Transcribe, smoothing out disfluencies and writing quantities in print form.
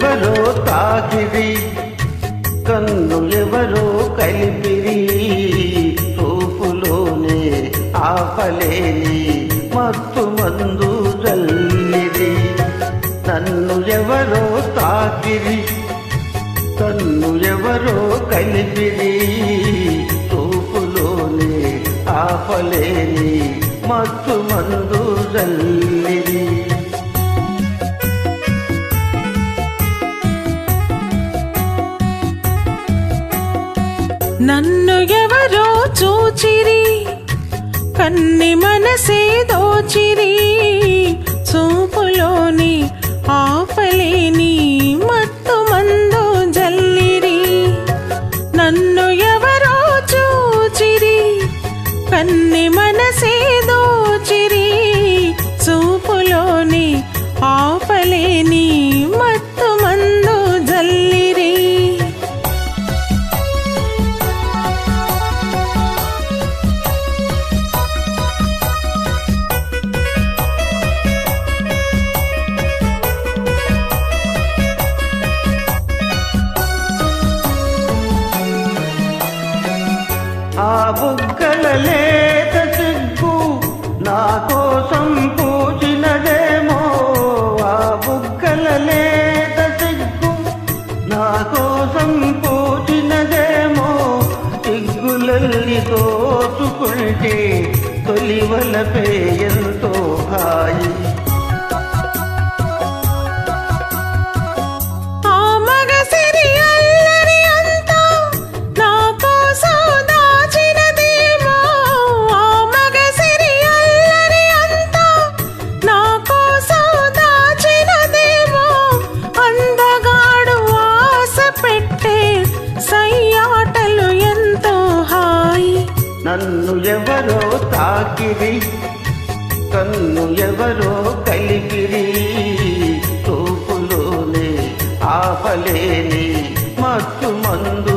ఎవరో తాకిరి, కన్ను ఎవరో కలిపిరి, చూపులోనే ఆపలేని మత్తు మందు జల్లిరి. నన్ను ఎవరో తాకిరి, కన్ను ఎవరో కలిపిరి, చూపులోనే ఆపలేని మత్తు మందు జల్లిరి. నన్ను ఎవరో చూచిరి, కన్ని మనసే దోచిరి, చూపులోని ఆపలేని మత్తు మందు జల్లిరి. నన్ను ఎవరో చూచిరి, కన్ని మనసే దోచిరి, చూపులోని ఆపలేని మత్తు మందు జల్లిరి. ఆ బుగ్గల లేత సిగ్గు నా కోసం పూచినదేమో, ఆ బుగ్గల లేత సిగ్గు నా కోసం పూచినదేమో, సిగ్గులల్లి దోచుకుంటే తొలివలపే ఎంతో హాయి. నన్ను ఎవరో తాకిరి, కన్ను ఎవరో కలిపిరి, చూపులోనే ఆపలేని మత్తు మందు